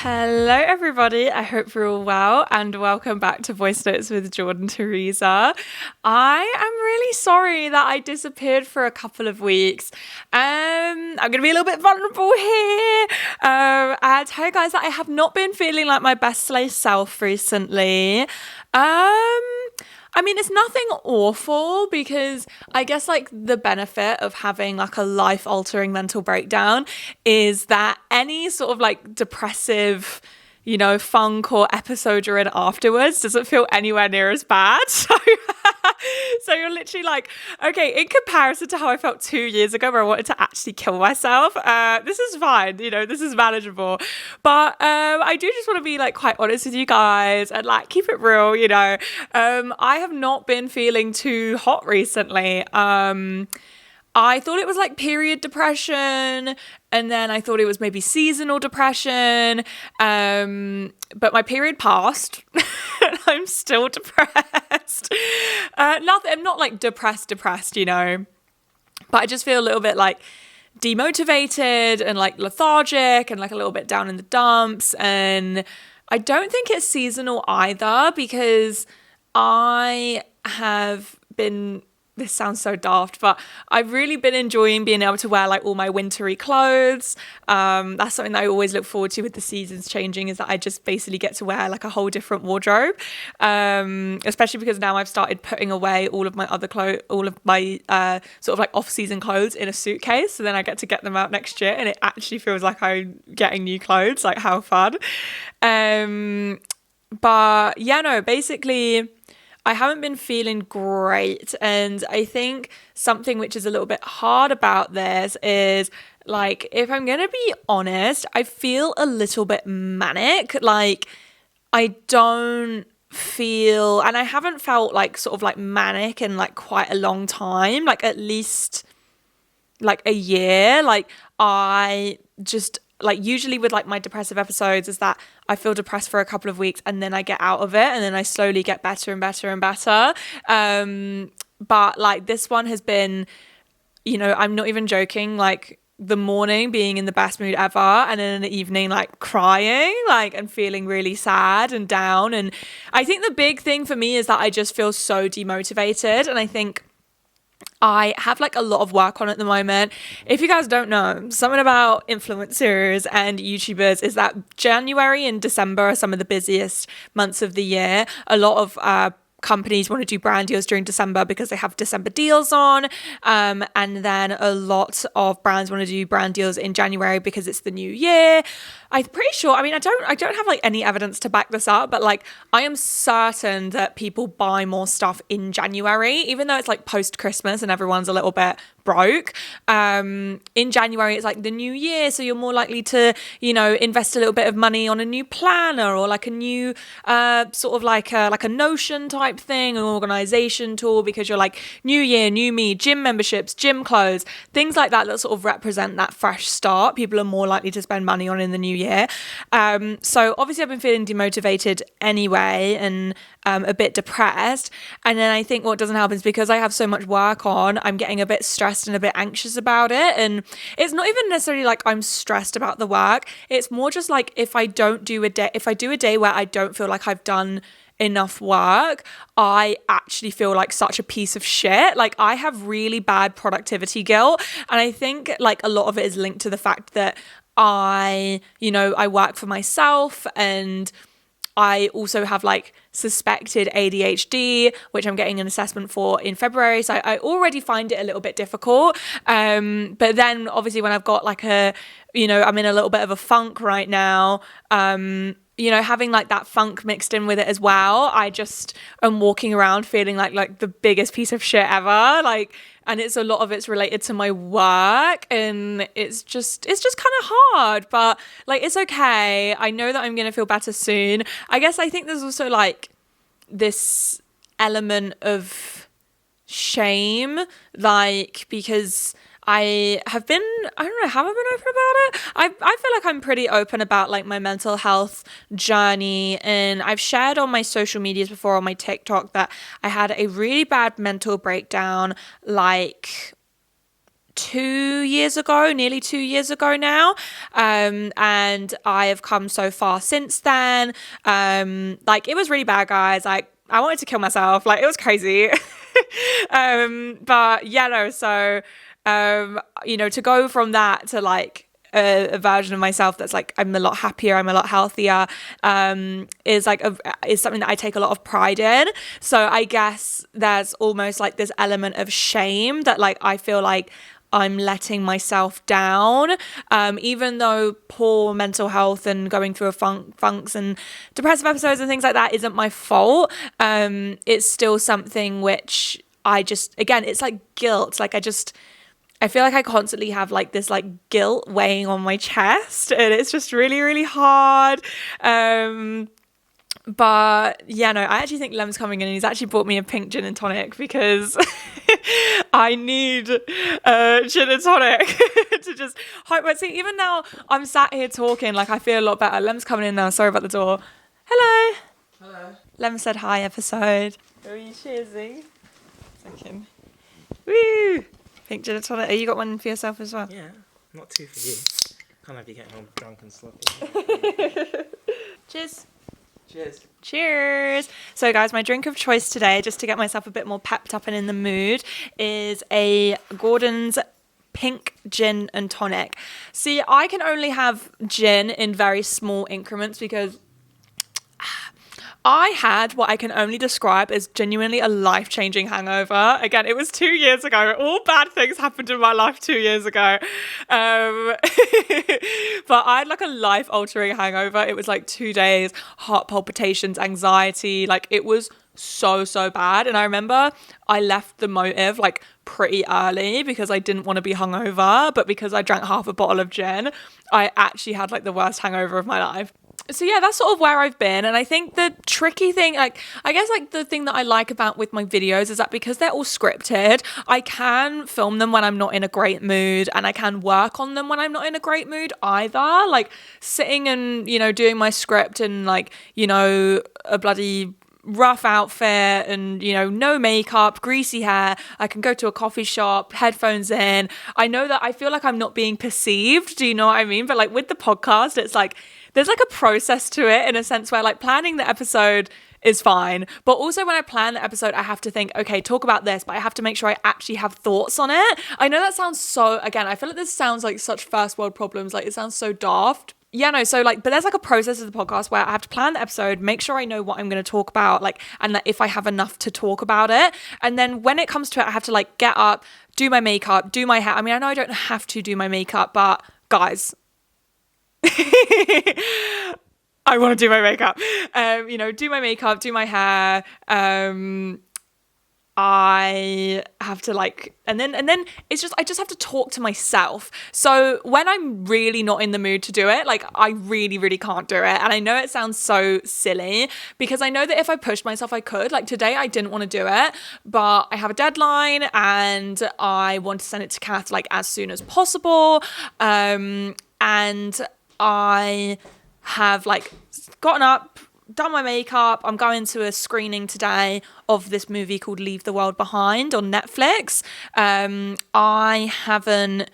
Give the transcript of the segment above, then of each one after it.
Hello everybody, I hope you're all well and welcome back to Voicenotes with Jordan Theresa. I am really sorry that I disappeared for a couple of weeks. I'm going to be a little bit vulnerable here. I'll tell you guys that I have not been feeling like my best self recently. It's nothing awful because I guess like the benefit of having like a life-altering mental breakdown is that any sort of like depressive, funk or episode you're in afterwards doesn't feel anywhere near as bad. So you're literally like, okay, in comparison to how I felt 2 years ago where I wanted to actually kill myself, this is fine, this is manageable. But I do just want to be like quite honest with you guys and like keep it real, I have not been feeling too hot recently. I thought it was like period depression, and then I thought it was maybe seasonal depression, but my period passed and I'm still depressed. I'm not like depressed, but I just feel a little bit like demotivated and like lethargic and like a little bit down in the dumps. And I don't think it's seasonal either because I have been... This sounds so daft, but I've really been enjoying being able to wear like all my wintry clothes. That's something that I always look forward to with the seasons changing, is that I just basically get to wear like a whole different wardrobe. Especially because now I've started putting away all of my other clothes, all of my sort of like off-season clothes in a suitcase. So then I get to get them out next year and it actually feels like I'm getting new clothes. Like, how fun. But yeah, no, basically... I haven't been feeling great, and I think something which is a little bit hard about this is, like, if I'm going to be honest, I feel a little bit manic. Like, I don't feel, and I haven't felt like sort of like manic in like quite a long time, like at least like a year. Like, I just... like usually with like my depressive episodes is that I feel depressed for a couple of weeks and then I get out of it and then I slowly get better and better and better. But like this one has been, I'm not even joking, like the morning being in the best mood ever and then in the evening like crying like and feeling really sad and down. And I think the big thing for me is that I just feel so demotivated, and I think I have like a lot of work on at the moment. If you guys don't know, something about influencers and YouTubers is that January and December are some of the busiest months of the year. A lot of companies want to do brand deals during December because they have December deals on, and then a lot of brands want to do brand deals in January because it's the new year. I'm pretty sure, I don't have like any evidence to back this up, but like I am certain that people buy more stuff in January, even though it's like post Christmas and everyone's a little bit broke. In January it's like the new year, so you're more likely to invest a little bit of money on a new planner or like a new sort of like a Notion type thing, an organization tool, because you're like new year, new me, gym memberships, gym clothes, things like that sort of represent that fresh start. People are more likely to spend money on in the new year. So obviously I've been feeling demotivated anyway and a bit depressed. And then I think what doesn't help is because I have so much work on, I'm getting a bit stressed and a bit anxious about it. And it's not even necessarily like I'm stressed about the work. It's more just like if I do a day where I don't feel like I've done enough work, I actually feel like such a piece of shit. Like I have really bad productivity guilt. And I think like a lot of it is linked to the fact that I work for myself, and I also have like suspected ADHD, which I'm getting an assessment for in February. So I already find it a little bit difficult. But then obviously when I've got like I'm in a little bit of a funk right now, having like that funk mixed in with it as well, I just am walking around feeling like the biggest piece of shit ever. Like, and it's a lot of it's related to my work, and it's just kind of hard, but like it's okay. I know that I'm gonna feel better soon. I guess I think there's also like this element of shame, like because I don't know, have I been open about it? I feel like I'm pretty open about like my mental health journey, and I've shared on my social medias before, on my TikTok, that I had a really bad mental breakdown like nearly 2 years ago now. And I have come so far since then. Like, it was really bad, guys. Like, I wanted to kill myself. Like, it was crazy. But yeah, no, so, to go from that to like, a version of myself that's like I'm a lot happier, I'm a lot healthier, is something that I take a lot of pride in. So I guess there's almost like this element of shame that like I feel like I'm letting myself down, even though poor mental health and going through funks and depressive episodes and things like that isn't my fault. It's still something which I just, again, it's like guilt. Like I feel like I constantly have like this like guilt weighing on my chest, and it's just really, really hard. But yeah, no, I actually think Lem's coming in and he's actually bought me a pink gin and tonic because I need gin and tonic to just hype. But see, even now I'm sat here talking, like I feel a lot better. Lem's coming in now. Sorry about the door. Hello. Hello. Lem said hi episode. Are you cheersing? Second. Woo! Pink gin and tonic. You got one for yourself as well? Yeah, not two for you. Can't have you getting all drunk and sloppy. Cheers. Cheers. Cheers. So guys, my drink of choice today, just to get myself a bit more pepped up and in the mood, is a Gordon's pink gin and tonic. See, I can only have gin in very small increments because I had what I can only describe as genuinely a life-changing hangover. Again, it was 2 years ago. All bad things happened in my life 2 years ago. But I had like a life-altering hangover. It was like 2 days, heart palpitations, anxiety. Like it was so bad. And I remember I left the motive like pretty early because I didn't want to be hungover. But because I drank half a bottle of gin, I actually had like the worst hangover of my life. So yeah, that's sort of where I've been. And I think the tricky thing, like, I guess like the thing that I like about with my videos is that because they're all scripted, I can film them when I'm not in a great mood and I can work on them when I'm not in a great mood either. Like sitting and, doing my script and like, a bloody rough outfit and no makeup, greasy hair, I can go to a coffee shop, headphones in. I know that I feel like I'm not being perceived, do you know what I mean? But like with the podcast, it's like there's like a process to it in a sense where like planning the episode is fine, but also when I plan the episode I have to think, okay, talk about this, but I have to make sure I actually have thoughts on it. I know that sounds so, again, I feel like this sounds like such first world problems, like it sounds so daft. Yeah, no, so like, but there's like a process of the podcast where I have to plan the episode, make sure I know what I'm going to talk about, like, and that if I have enough to talk about it. And then when it comes to it, I have to like get up, do my makeup, do my hair. I mean, I know I don't have to do my makeup, but guys, I want to do my makeup, do my makeup, do my hair. I have to like, and then it's just, I just have to talk to myself. So when I'm really not in the mood to do it, like I really, really can't do it. And I know it sounds so silly because I know that if I pushed myself, I could. Like today, I didn't want to do it, but I have a deadline and I want to send it to Kath like as soon as possible. And I have like gotten up, done my makeup. I'm going to a screening today of this movie called Leave the World Behind on Netflix. I haven't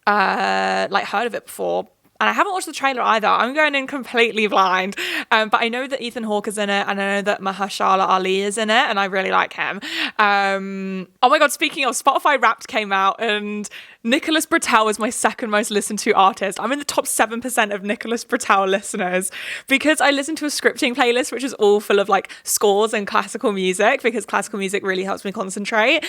heard of it before. And I haven't watched the trailer either. I'm going in completely blind. But I know that Ethan Hawke is in it. And I know that Mahershala Ali is in it. And I really like him. Oh my God, speaking of, Spotify Wrapped came out. And Nicholas Britell is my second most listened to artist. I'm in the top 7% of Nicholas Britell listeners. Because I listen to a scripting playlist, which is all full of like scores and classical music. Because classical music really helps me concentrate.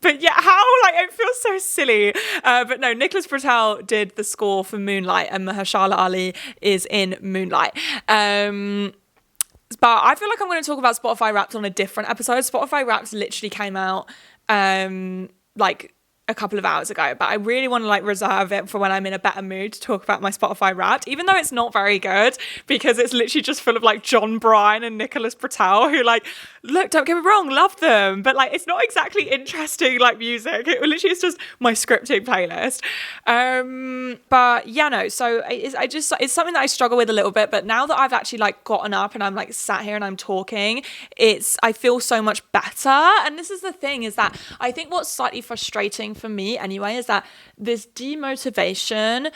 But yeah, it feels so silly. But no, Nicholas Britell did the score for Moonlight and Mahershala Ali is in Moonlight. But I feel like I'm going to talk about Spotify Wrapped on a different episode. Spotify Wrapped literally came out a couple of hours ago, but I really want to like reserve it for when I'm in a better mood to talk about my Spotify Wrapped, even though it's not very good because it's literally just full of like John Bryan and Nicholas Britell who like, look, don't get me wrong, love them, but like it's not exactly interesting like music. It literally is just my scripting playlist. But yeah, no, so it's something that I struggle with a little bit, but now that I've actually like gotten up and I'm like sat here and I'm talking, I feel so much better. And this is the thing, is that I think what's slightly frustrating thing for me anyway is that this demotivation,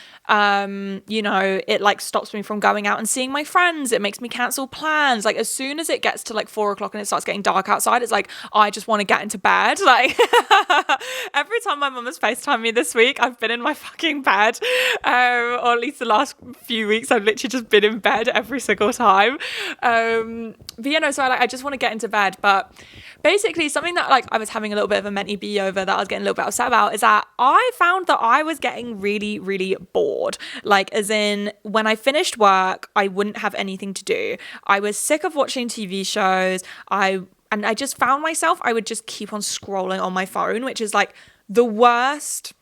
you know, it like stops me from going out and seeing my friends. It makes me cancel plans. Like as soon as it gets to like 4 o'clock and it starts getting dark outside, it's like I just want to get into bed. Like every time my mum has FaceTimed me this week, I've been in my fucking bed, or at least the last few weeks I've literally just been in bed every single time. But you know, so I just want to get into bed. But basically something that like I was having a little bit of a mentee bee over, that I was getting a little bit upset about, is that I found that I was getting really, really bored. Like as in when I finished work, I wouldn't have anything to do. I was sick of watching TV shows. And I just found myself, I would just keep on scrolling on my phone, which is like the worst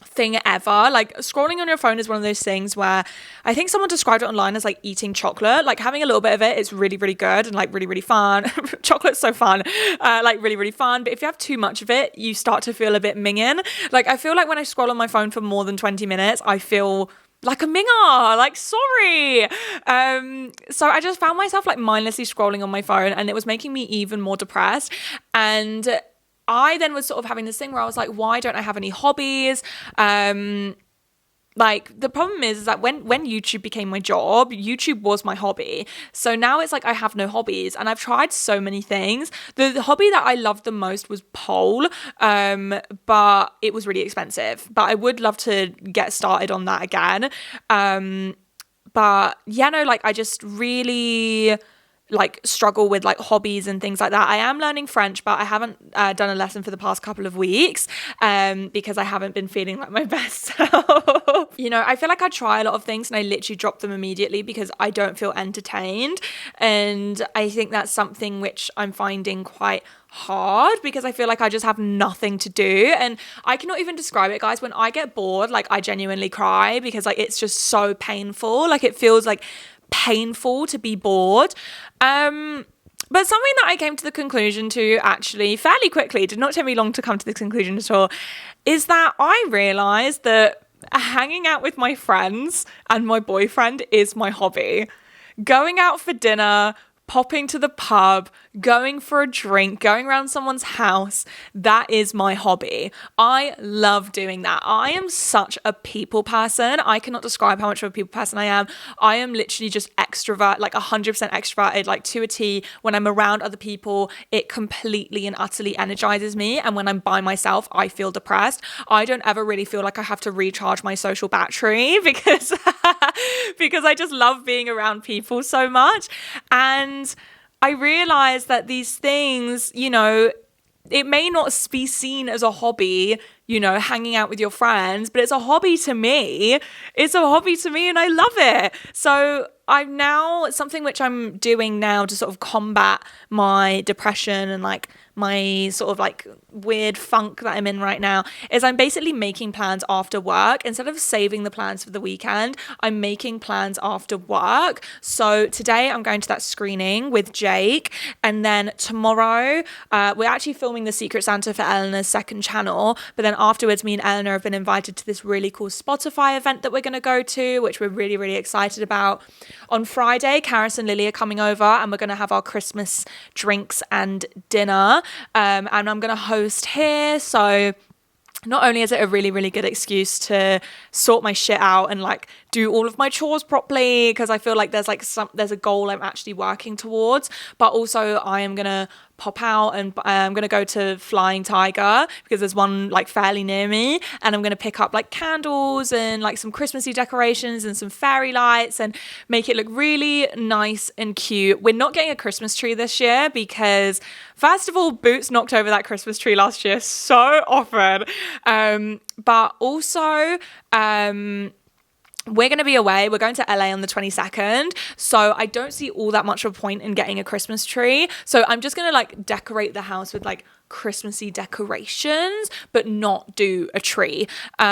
thing ever. Like scrolling on your phone is one of those things where I think someone described it online as like eating chocolate. Like having a little bit of it is really, really good and like really, really fun. Chocolate's so fun, like really, really fun. But if you have too much of it, you start to feel a bit minging. Like I feel like when I scroll on my phone for more than 20 minutes, I feel like a minger, like sorry. So I just found myself like mindlessly scrolling on my phone, and it was making me even more depressed. And I then was sort of having this thing where I was like, why don't I have any hobbies? Like the problem is that when YouTube became my job, YouTube was my hobby. So now it's like I have no hobbies, and I've tried so many things. The hobby that I loved the most was pole, but it was really expensive. But I would love to get started on that again. But yeah, no, like I just really like struggle with like hobbies and things like that. I am learning French, but I haven't done a lesson for the past couple of weeks because I haven't been feeling like my best self. You know, I feel like I try a lot of things and I literally drop them immediately because I don't feel entertained. And I think that's something which I'm finding quite hard because I feel like I just have nothing to do. And I cannot even describe it, guys. When I get bored, like I genuinely cry because like it's just so painful. Like it feels like painful to be bored. But something that I came to the conclusion to actually fairly quickly, did not take me long to come to this conclusion at all, is that I realized that hanging out with my friends and my boyfriend is my hobby. Going out for dinner, popping to the pub, going for a drink, going around someone's house, that is my hobby. I love doing that. I am such a people person. I cannot describe how much of a people person I am. I am literally just extrovert, like 100% extroverted, like to a T. When I'm around other people, it completely and utterly energizes me. And when I'm by myself, I feel depressed. I don't ever really feel like I have to recharge my social battery because I just love being around people so much. And I realized that these things, you know, it may not be seen as a hobby, you know, hanging out with your friends, but it's a hobby to me. It's a hobby to me and I love it. So I'm now, something which I'm doing now to sort of combat my depression and like my sort of like weird funk that I'm in right now, is I'm basically making plans after work. Instead of saving the plans for the weekend, I'm making plans after work. So today I'm going to that screening with Jake, and then tomorrow we're actually filming the Secret Santa for Eleanor's second channel, but then afterwards me and Eleanor have been invited to this really cool Spotify event that we're going to go to, which we're really, really excited about. On Friday, Karis and Lily are coming over and we're going to have our Christmas drinks and dinner, and I'm going to host here. So not only is it a really, really good excuse to sort my shit out and like do all of my chores properly, because I feel like there's a goal I'm actually working towards, but also I am gonna pop out and I'm gonna go to Flying Tiger because there's one like fairly near me, and I'm gonna pick up like candles and like some Christmassy decorations and some fairy lights and make it look really nice and cute. We're not getting a Christmas tree this year because first of all, Boots knocked over that Christmas tree last year so often, but also we're going to be away. We're going to LA on the 22nd. So I don't see all that much of a point in getting a Christmas tree. So I'm just going to like decorate the house with like Christmassy decorations, but not do a tree. But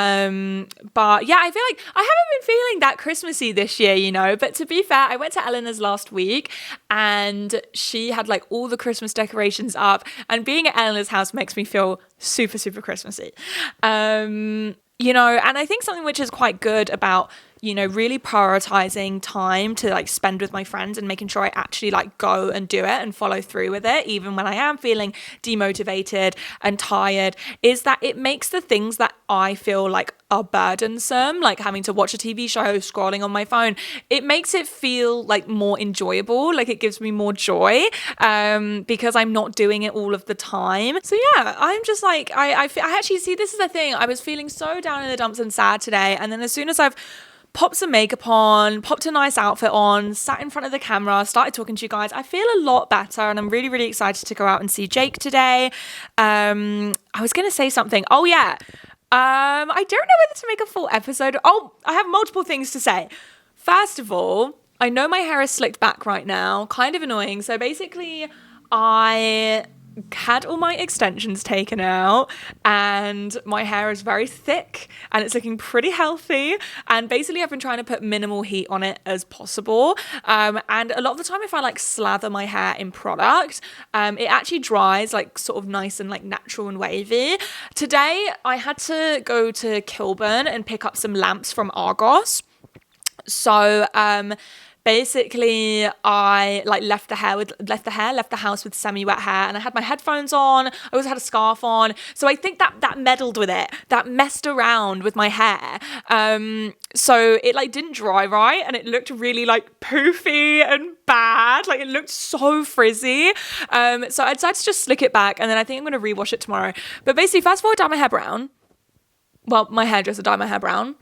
yeah, I feel like I haven't been feeling that Christmassy this year, you know, but to be fair, I went to Eleanor's last week and she had like all the Christmas decorations up, and being at Eleanor's house makes me feel super, super Christmassy. You know, and I think something which is quite good about you know, really prioritizing time to like spend with my friends and making sure I actually like go and do it and follow through with it, even when I am feeling demotivated and tired, is that it makes the things that I feel like are burdensome, like having to watch a TV show, scrolling on my phone, it makes it feel like more enjoyable. Like it gives me more joy because I'm not doing it all of the time. So yeah, I'm just like, I actually see, this is the thing. I was feeling so down in the dumps and sad today. And then as soon as I've popped some makeup on, popped a nice outfit on, sat in front of the camera, started talking to you guys, I feel a lot better, and I'm really, really excited to go out and see Jake today. I was going to say something. Oh yeah. I don't know whether to make a full episode. Oh, I have multiple things to say. First of all, I know my hair is slicked back right now, kind of annoying. So basically, I had all my extensions taken out and my hair is very thick and it's looking pretty healthy, and basically I've been trying to put minimal heat on it as possible, and a lot of the time if I like slather my hair in product, it actually dries like sort of nice and like natural and wavy. Today I had to go to Kilburn and pick up some lamps from Argos. So basically I like left the house with semi-wet hair, and I had my headphones on. I also had a scarf on, so I think that meddled with it, that messed around with my hair, so it like didn't dry right, and it looked really like poofy and bad, like it looked so frizzy, so I decided to just slick it back, and then I think I'm going to rewash it tomorrow. But basically, first of all, I dyed my hair brown. Well, my hairdresser dyed my hair brown.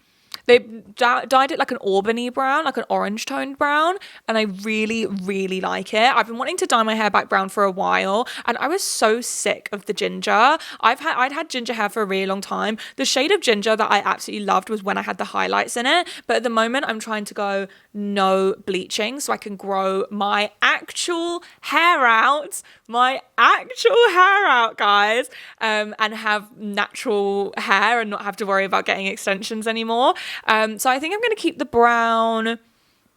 They dyed it like an Albany brown, like an orange toned brown, and I really, really like it. I've been wanting to dye my hair back brown for a while, and I was so sick of the ginger. I'd had ginger hair for a really long time. The shade of ginger that I absolutely loved was when I had the highlights in it, but at the moment I'm trying to go no bleaching so I can grow my actual hair out, guys, and have natural hair and not have to worry about getting extensions anymore. So I think I'm going to keep the brown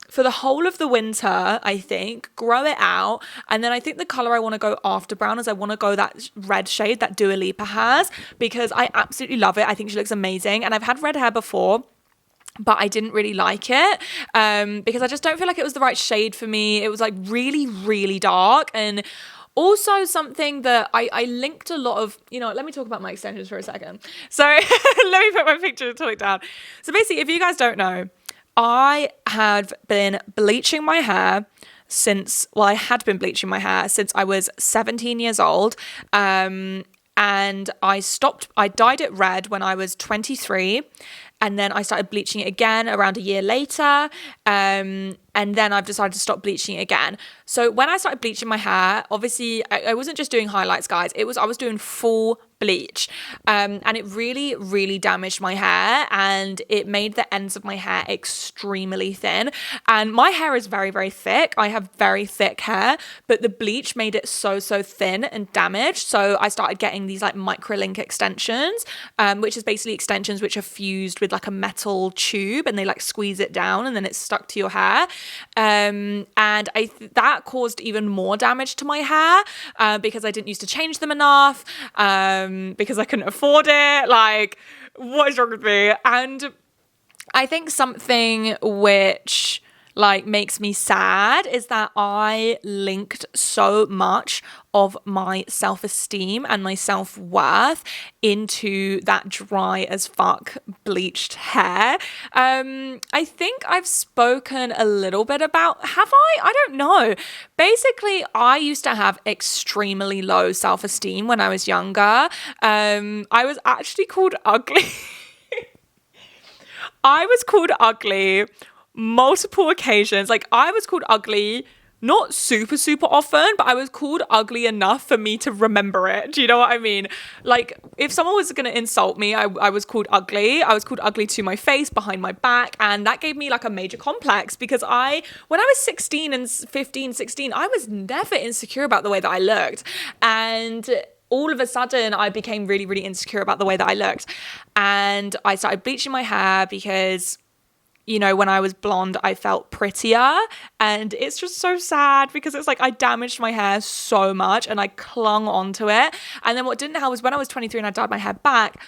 for the whole of the winter, I think, grow it out. And then I think the color I want to go after brown is I want to go that red shade that Dua Lipa has, because I absolutely love it. I think she looks amazing. And I've had red hair before, but I didn't really like it because I just don't feel like it was the right shade for me. It was like really, really dark. And also something that I linked a lot of, you know, let me talk about my extensions for a second. So let me put my picture and talk down. So basically, if you guys don't know, I have been bleaching my hair since I was 17 years old. And I dyed it red when I was 23. And then I started bleaching it again around a year later. And then I've decided to stop bleaching it again. So when I started bleaching my hair, obviously I wasn't just doing highlights, guys. I was doing full bleach. And it really, really damaged my hair, and it made the ends of my hair extremely thin. And my hair is very, very thick. I have very thick hair, but the bleach made it so thin and damaged. So I started getting these like microlink extensions, which is basically extensions which are fused with like a metal tube, and they like squeeze it down and then it's stuck to your hair. And that caused even more damage to my hair because I didn't used to change them enough, because I couldn't afford it. Like, what is wrong with me? And I think something which like makes me sad is that I linked so much of my self-esteem and my self-worth into that dry as fuck bleached hair. I think I've spoken a little bit about, have I? I don't know. Basically, I used to have extremely low self-esteem when I was younger. I was actually called ugly. I was called ugly multiple occasions. Like, I was called ugly not super often, but I was called ugly enough for me to remember it. Do you know what I mean? Like, if someone was going to insult me, I was called ugly. I was called ugly to my face, behind my back, and that gave me like a major complex because when I was 16 and 15, 16, I was never insecure about the way that I looked. And all of a sudden, I became really, really insecure about the way that I looked. And I started bleaching my hair because, you know, when I was blonde, I felt prettier. And it's just so sad because it's like I damaged my hair so much and I clung onto it. And then what didn't help was when I was 23 and I dyed my hair back,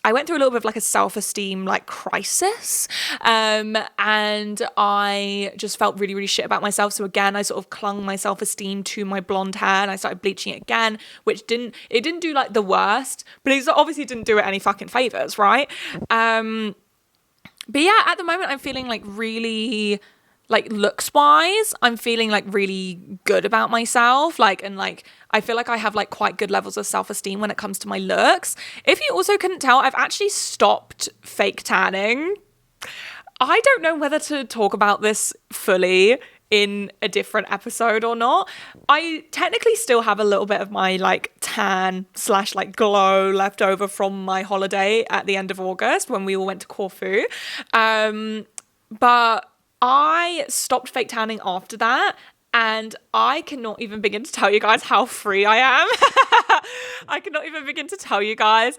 I went through a little bit of like a self-esteem like crisis, and I just felt really, really shit about myself. So again, I sort of clung my self-esteem to my blonde hair, and I started bleaching it again, which didn't do like the worst, but it obviously didn't do it any fucking favors, right? But yeah, at the moment I'm feeling like really, like looks wise, I'm feeling like really good about myself, like, and like I feel like I have like quite good levels of self-esteem when it comes to my looks. If you also couldn't tell, I've actually stopped fake tanning. I don't know whether to talk about this fully in a different episode or not. I technically still have a little bit of my like tan / like glow left over from my holiday at the end of August when we all went to Corfu. But I stopped fake tanning after that, and I cannot even begin to tell you guys how free I am. I cannot even begin to tell you guys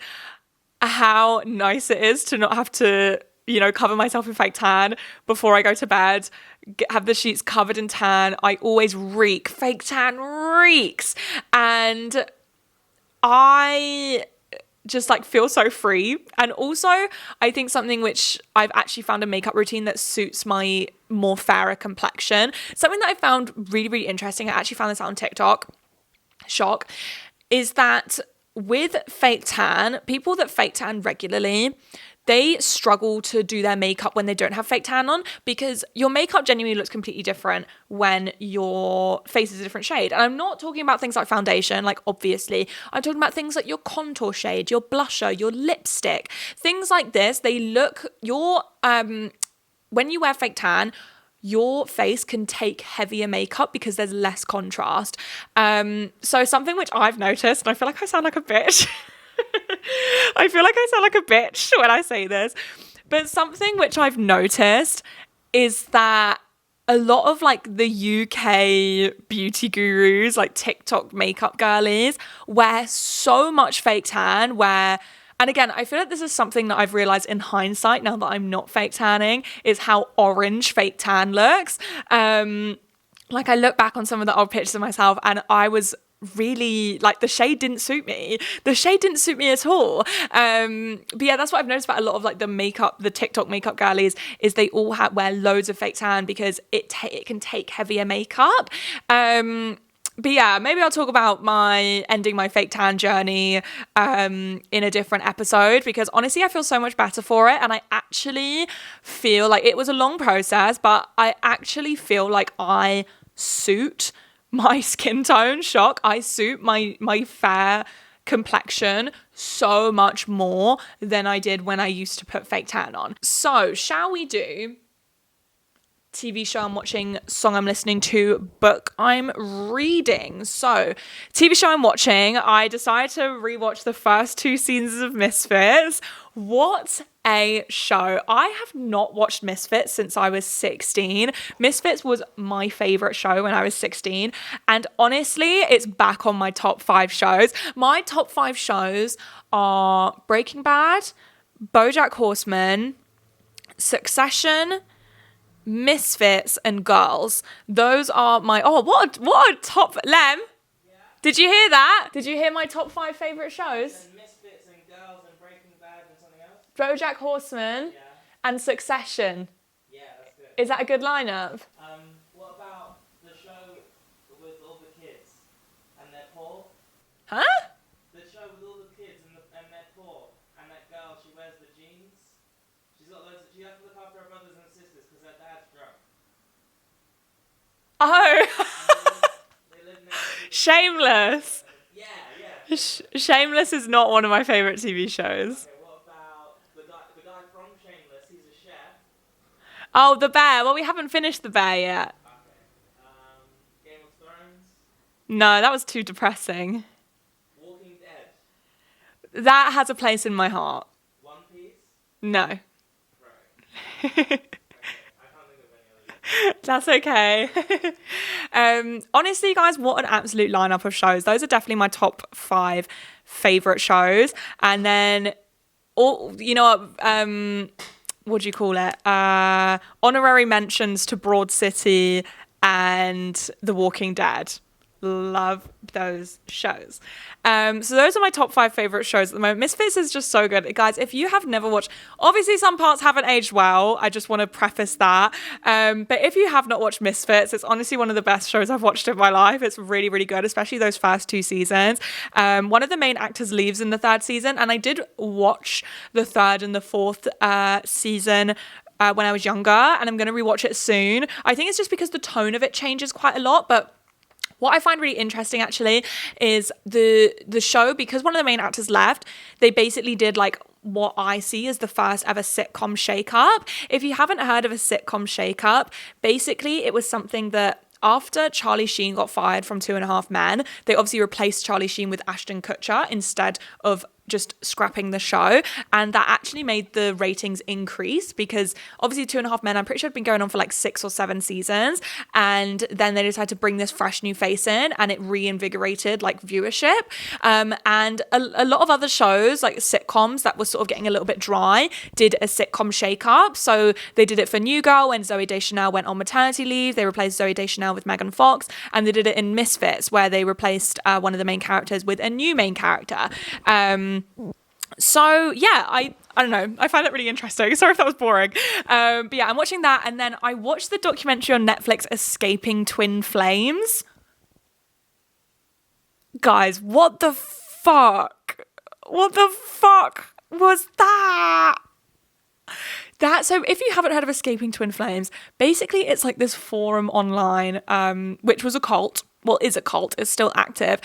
how nice it is to not have to, you know, cover myself in fake tan before I go to bed, have the sheets covered in tan. I always reek. Fake tan reeks. And I just like feel so free. And also I think something which I've actually found a makeup routine that suits my more fairer complexion. Something that I found really, really interesting, I actually found this out on TikTok, shock, is that with fake tan, people that fake tan regularly, they struggle to do their makeup when they don't have fake tan on, because your makeup genuinely looks completely different when your face is a different shade. And I'm not talking about things like foundation, like obviously. I'm talking about things like your contour shade, your blusher, your lipstick, things like this. They look, when you wear fake tan, your face can take heavier makeup because there's less contrast. So something which I've noticed, and I feel like I sound like a bitch. I feel like I sound like a bitch when I say this, but something which I've noticed is that a lot of like the UK beauty gurus, like TikTok makeup girlies, wear so much fake tan and again, I feel like this is something that I've realized in hindsight now that I'm not fake tanning, is how orange fake tan looks. Like I look back on some of the old pictures of myself and I was really like, the shade didn't suit me at all. But yeah, that's what I've noticed about a lot of like the TikTok makeup girlies, is they all wear loads of fake tan because it can take heavier makeup. But yeah, maybe I'll talk about my ending my fake tan journey in a different episode, because honestly I feel so much better for it, and I actually feel like it was a long process, but I actually feel like I suit my skin tone. Shock. I suit my fair complexion so much more than I did when I used to put fake tan on. So shall we do TV show I'm watching, song I'm listening to, book I'm reading? So TV show I'm watching, I decided to rewatch the first 2 seasons of Misfits. What a show. I have not watched Misfits since I was 16. Misfits was my favorite show when I was 16. And honestly, it's back on my top 5 shows. My top 5 shows are Breaking Bad, BoJack Horseman, Succession, Misfits, and Girls. Those are my, what a top, Lem, yeah. Did you hear that? Did you hear my top 5 favourite shows? Misfits and Girls and Breaking Bad and something else? BoJack Horseman, yeah, and Succession. Yeah, that's good. Is that a good lineup? What about the show with all the kids and they're poor? Huh? The show with all the kids and they're poor, and that girl, she wears the jeans. She has to look after her brothers and sisters because her dad's drunk. Oh. They live next to Shameless. Yeah. Shameless is not one of my favourite TV shows. Okay, what about the guy from Shameless? He's a chef. Oh, The Bear. Well, we haven't finished The Bear yet. Okay. Game of Thrones. No, that was too depressing. Walking Dead. That has a place in my heart. One Piece. No. Right. Okay. I can't think of any other. That's okay. Honestly, guys, what an absolute lineup of shows. Those are definitely my top 5 favourite shows. And then, what do you call it? Honorary mentions to Broad City and The Walking Dead. love those shows. So those are my top 5 favorite shows at the moment. Misfits is just so good. Guys, if you have never watched, obviously some parts haven't aged well. I just want to preface that. But if you have not watched Misfits, it's honestly one of the best shows I've watched in my life. It's really, really good, especially those first 2 seasons. One of the main actors leaves in the 3rd season, and I did watch the 3rd and the 4th season when I was younger, and I'm going to rewatch it soon. I think it's just because the tone of it changes quite a lot, but what I find really interesting actually is the show, because one of the main actors left, they basically did like what I see as the first ever sitcom shakeup. If you haven't heard of a sitcom shakeup, basically it was something that after Charlie Sheen got fired from 2.5 Men, they obviously replaced Charlie Sheen with Ashton Kutcher instead of just scrapping the show, and that actually made the ratings increase, because obviously 2.5 Men, I'm pretty sure, had been going on for like 6 or 7 seasons, and then they decided to bring this fresh new face in, and it reinvigorated like viewership. And a lot of other shows, like sitcoms that was sort of getting a little bit dry, did a sitcom shake-up. So they did it for New Girl when Zooey Deschanel went on maternity leave. They replaced Zooey Deschanel with Megan Fox, and they did it in Misfits, where they replaced one of the main characters with a new main character. So yeah, I don't know. I find that really interesting. Sorry if that was boring. But yeah, I'm watching that. And then I watched the documentary on Netflix, Escaping Twin Flames. Guys, what the fuck? What the fuck was that? So if you haven't heard of Escaping Twin Flames, basically it's like this forum online, which was a cult. Well, is a cult. It's still active.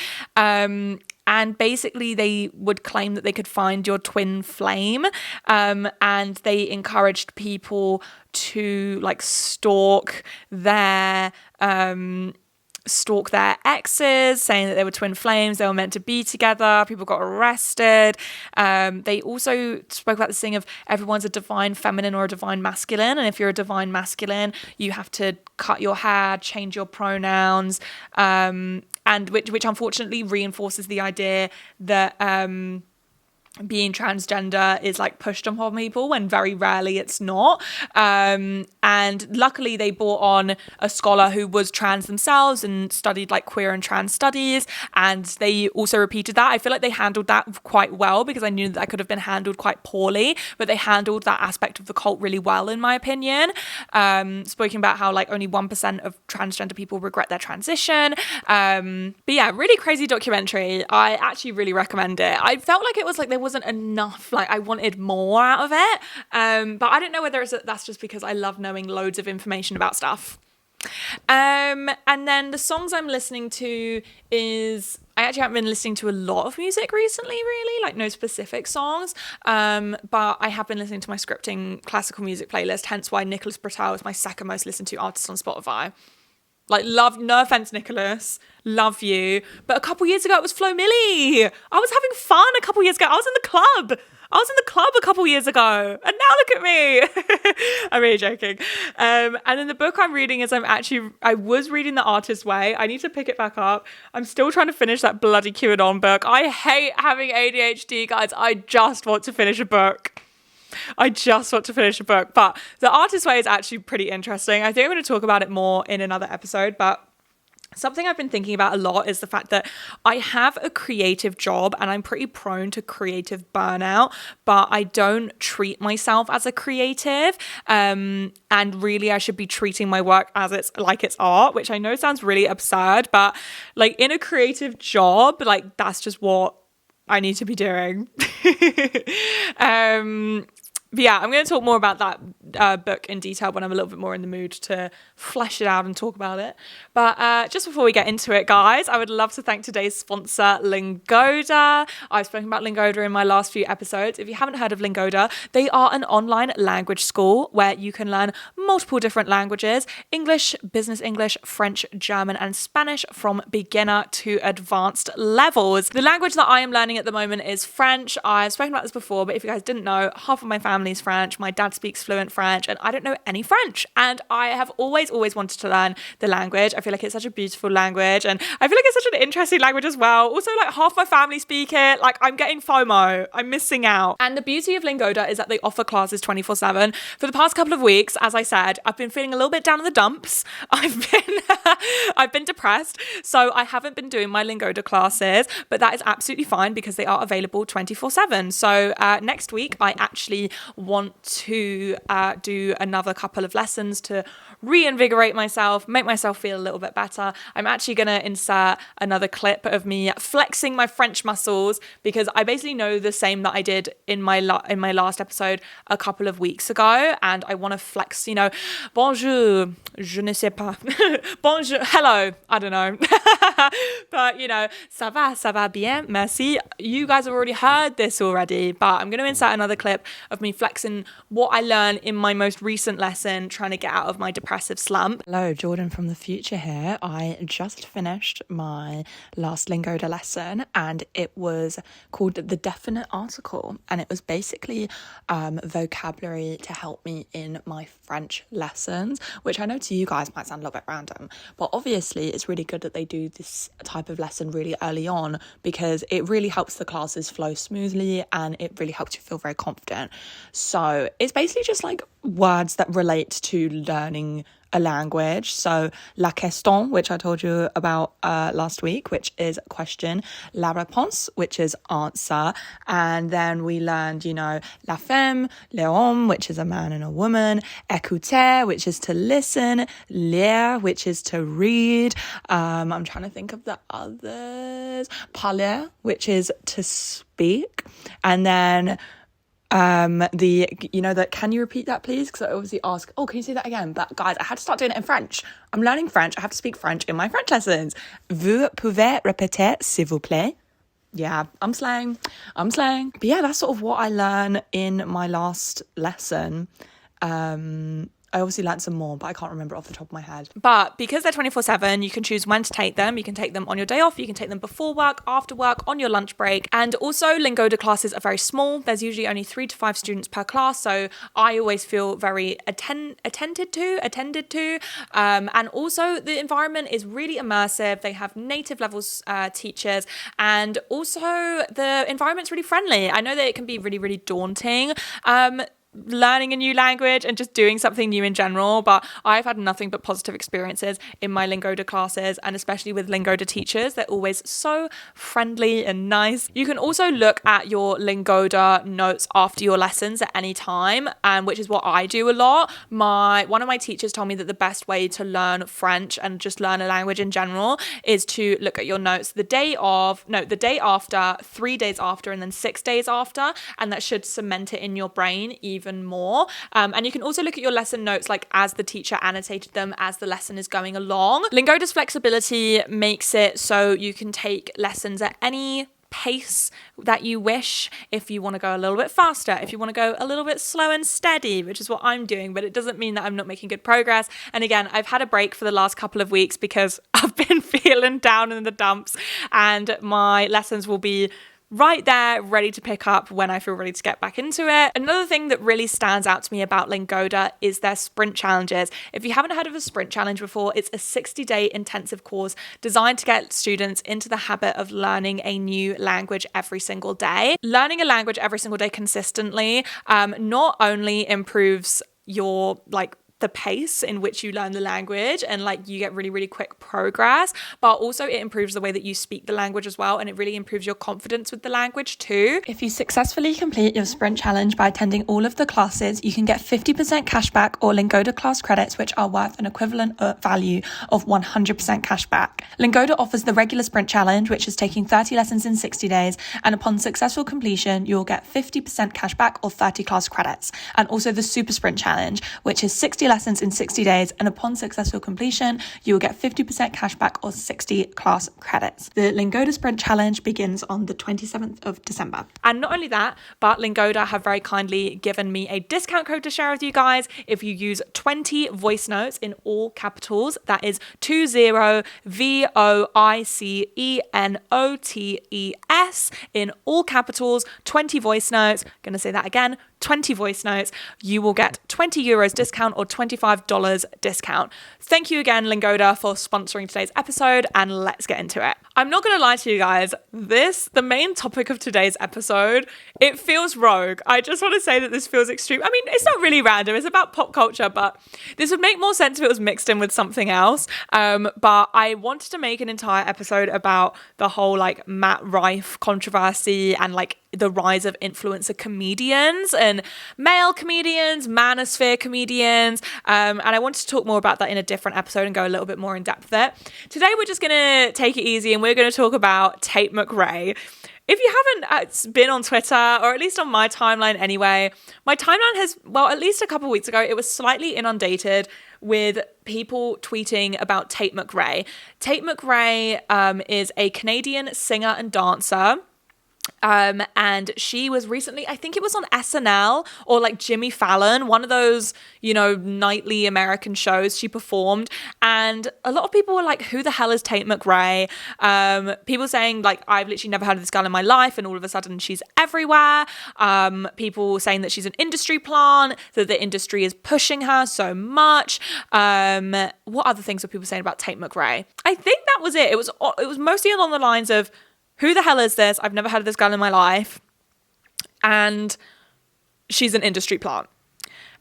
And basically they would claim that they could find your twin flame, and they encouraged people to like stalk their exes, saying that they were twin flames, they were meant to be together. People got arrested. They also spoke about this thing of everyone's a divine feminine or a divine masculine, and if you're a divine masculine, you have to cut your hair, change your pronouns, and which unfortunately reinforces the idea that being transgender is like pushed upon people, when very rarely it's not. And luckily they brought on a scholar who was trans themselves and studied like queer and trans studies, and they also repeated that. I feel like they handled that quite well, because I knew that could have been handled quite poorly, but they handled that aspect of the cult really well, in my opinion. Speaking about how like only 1% of transgender people regret their transition. But yeah, really crazy documentary. I actually really recommend it. I felt like it was like there wasn't enough, like I wanted more out of it, but I don't know whether that's just because I love knowing loads of information about stuff. And then the songs I'm listening to is, I actually haven't been listening to a lot of music recently, really, like no specific songs, but I have been listening to my scripting classical music playlist, hence why Nicholas Britell is my second most listened to artist on Spotify. Like, love, no offense, Nicholas, love you. But a couple years ago, it was Flo Milli. I was having fun a couple years ago. I was in the club a couple years ago. And now look at me. I'm really joking. And then the book I'm reading is I was reading The Artist's Way. I need to pick it back up. I'm still trying to finish that bloody QAnon book. I hate having ADHD, guys. I just want to finish a book. But The Artist's Way is actually pretty interesting. I think I'm going to talk about it more in another episode, but something I've been thinking about a lot is the fact that I have a creative job and I'm pretty prone to creative burnout, but I don't treat myself as a creative. And really I should be treating my work as it's art, which I know sounds really absurd, but like in a creative job, like that's just what I need to be doing. But yeah, I'm going to talk more about that book in detail when I'm a little bit more in the mood to flesh it out and talk about it. But just before we get into it, guys, I would love to thank today's sponsor, Lingoda. I've spoken about Lingoda in my last few episodes. If you haven't heard of Lingoda, they are an online language school where you can learn multiple different languages: English, business English, French, German, and Spanish from beginner to advanced levels. The language that I am learning at the moment is French. I've spoken about this before, but if you guys didn't know, half of my family is French. My dad speaks fluent French. French and I don't know any French. And I have always wanted to learn the language. I feel like it's such a beautiful language and I feel like it's such an interesting language as well. Also, like half my family speak it. Like I'm getting FOMO. I'm missing out. And the beauty of Lingoda is that they offer classes 24/7. For the past couple of weeks, as I said, I've been feeling a little bit down in the dumps. I've been depressed. So I haven't been doing my Lingoda classes, but that is absolutely fine because they are available 24/7. So next week, I actually want to do another couple of lessons to reinvigorate myself, make myself feel a little bit better. I'm actually going to insert another clip of me flexing my French muscles because I basically know the same that I did in my last episode a couple of weeks ago, and I want to flex, bonjour, je ne sais pas, bonjour, hello, I don't know, but ça va bien, merci. You guys have already heard this already, but I'm going to insert another clip of me flexing what I learned in my most recent lesson, trying to get out of my depressive slump. Hello, Jordan from the future here. I just finished my last Lingoda lesson and it was called the definite article, and it was basically vocabulary to help me in my French lessons, which I know to you guys might sound a little bit random, but obviously it's really good that they do this type of lesson really early on because it really helps the classes flow smoothly and it really helps you feel very confident. So it's basically just like words that relate to learning a language. So la question, which I told you about last week, which is question, la réponse, which is answer, and then we learned, la femme, l'homme, which is a man and a woman, écouter, which is to listen, lire, which is to read. I'm trying to think of the others. Parler, which is to speak, and then can you repeat that please? Because I obviously ask, can you say that again? But guys, I had to start doing it in French. I'm learning French. I have to speak French in my French lessons. Vous pouvez répéter, s'il vous plaît? Yeah, I'm slang. But yeah, that's sort of what I learned in my last lesson. I obviously learned some more, but I can't remember off the top of my head. But because they're 24/7, you can choose when to take them. You can take them on your day off. You can take them before work, after work, on your lunch break. And also, Lingoda classes are very small. There's usually only 3 to 5 students per class. So I always feel very attended to. And also, the environment is really immersive. They have native levels teachers. And also, the environment's really friendly. I know that it can be really, really daunting. Learning a new language and just doing something new in general, but I've had nothing but positive experiences in my Lingoda classes, and especially with Lingoda teachers. They're always so friendly and nice. You can also look at your Lingoda notes after your lessons at any time, which is what I do a lot. One of my teachers told me that the best way to learn French and just learn a language in general is to look at your notes the day after, 3 days after, and then 6 days after, and that should cement it in your brain even more. And you can also look at your lesson notes like as the teacher annotated them as the lesson is going along. Lingoda's flexibility makes it so you can take lessons at any pace that you wish. If you want to go a little bit faster, if you want to go a little bit slow and steady, which is what I'm doing, but it doesn't mean that I'm not making good progress. And again, I've had a break for the last couple of weeks because I've been feeling down in the dumps, and my lessons will be right there, ready to pick up when I feel ready to get back into it. Another thing that really stands out to me about Lingoda is their sprint challenges. If you haven't heard of a sprint challenge before, it's a 60-day intensive course designed to get students into the habit of learning a new language every single day. Learning a language every single day consistently not only improves your the pace in which you learn the language and you get really, really quick progress, but also it improves the way that you speak the language as well, and it really improves your confidence with the language too. If you successfully complete your sprint challenge by attending all of the classes, you can get 50% cashback or Lingoda class credits, which are worth an equivalent value of 100% cashback. Lingoda offers the regular sprint challenge, which is taking 30 lessons in 60 days, and upon successful completion, you'll get 50% cashback or 30 class credits, and also the super sprint challenge, which is 60 lessons in 60 days, and upon successful completion, you will get 50% cashback or 60 class credits. The Lingoda Sprint Challenge begins on the 27th of December. And not only that, but Lingoda have very kindly given me a discount code to share with you guys. If you use 20 voice notes in all capitals, that is 20 VOICENOTES in all capitals, 20 voice notes. Gonna say that again, 20 voice notes, you will get €20 discount or $25 discount. Thank you again, Lingoda, for sponsoring today's episode, and let's get into it. I'm not going to lie to you guys, the main topic of today's episode, it feels rogue. I just want to say that this feels extreme. I mean, it's not really random, it's about pop culture, but this would make more sense if it was mixed in with something else. But I wanted to make an entire episode about the whole like Matt Rife controversy and like the rise of influencer comedians and male comedians, manosphere comedians. And I wanted to talk more about that in a different episode and go a little bit more in depth there. Today, we're just going to take it easy and we're going to talk about Tate McRae. If you haven't been on Twitter, or at least on my timeline anyway, my timeline has, well, at least a couple of weeks ago, it was slightly inundated with people tweeting about Tate McRae. Tate McRae is a Canadian singer and dancer. And she was recently, I think it was on SNL or like Jimmy Fallon, one of those, you know, nightly American shows she performed. And a lot of people were like, who the hell is Tate McRae? People saying like, I've literally never heard of this girl in my life. And all of a sudden she's everywhere. People saying that she's an industry plant, that the industry is pushing her so much. What other things were people saying about Tate McRae? I think that was it. It was mostly along the lines of, who the hell is this? I've never heard of this girl in my life. And she's an industry plant.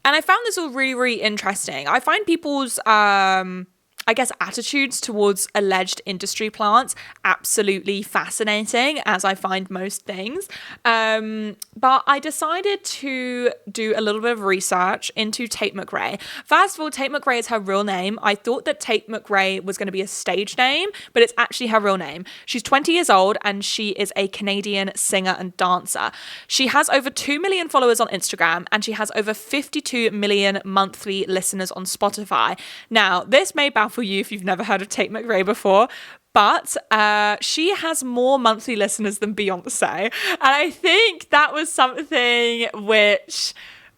And I found this all really, really interesting. I find people's, I guess, attitudes towards alleged industry plants absolutely fascinating, as I find most things. But I decided to do a little bit of research into Tate McRae. First of all, Tate McRae is her real name. I thought that Tate McRae was going to be a stage name, but it's actually her real name. She's 20 years old and she is a Canadian singer and dancer. She has over 2 million followers on Instagram and she has over 52 million monthly listeners on Spotify. Now, this may baffle you if you've never heard of Tate McRae before, but she has more monthly listeners than Beyonce. And I think that was something which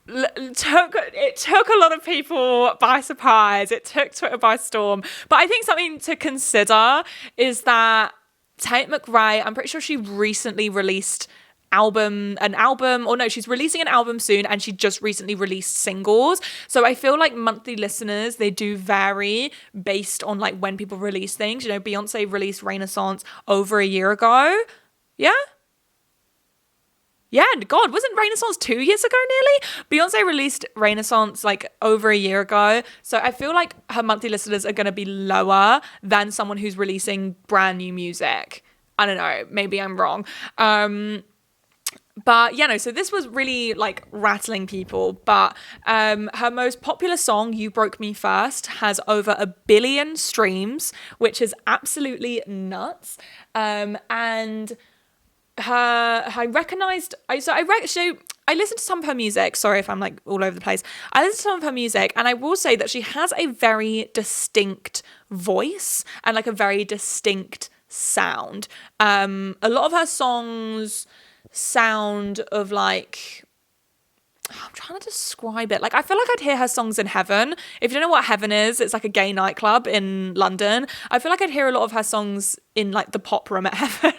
took a lot of people by surprise. It took Twitter by storm. But I think something to consider is that Tate McRae, I'm pretty sure she recently released she's releasing an album soon and she just recently released singles. So I feel like monthly listeners, they do vary based on like when people release things. You know, Beyonce released Renaissance over a year ago. Yeah, God, wasn't Renaissance 2 years ago nearly? Beyonce released Renaissance like over a year ago. So I feel like her monthly listeners are going to be lower than someone who's releasing brand new music. I don't know, maybe I'm wrong. But yeah, no, so this was really like rattling people. But her most popular song, You Broke Me First, has over 1 billion streams, which is absolutely nuts. And I listened to some of her music. Sorry if I'm like all over the place. I listened to some of her music and I will say that she has a very distinct voice and like a very distinct sound. A lot of her songs sound of like, I'm trying to describe it. Like, I feel like I'd hear her songs in heaven. If you don't know what heaven is, it's like a gay nightclub in London. I feel like I'd hear a lot of her songs in like the pop room at heaven.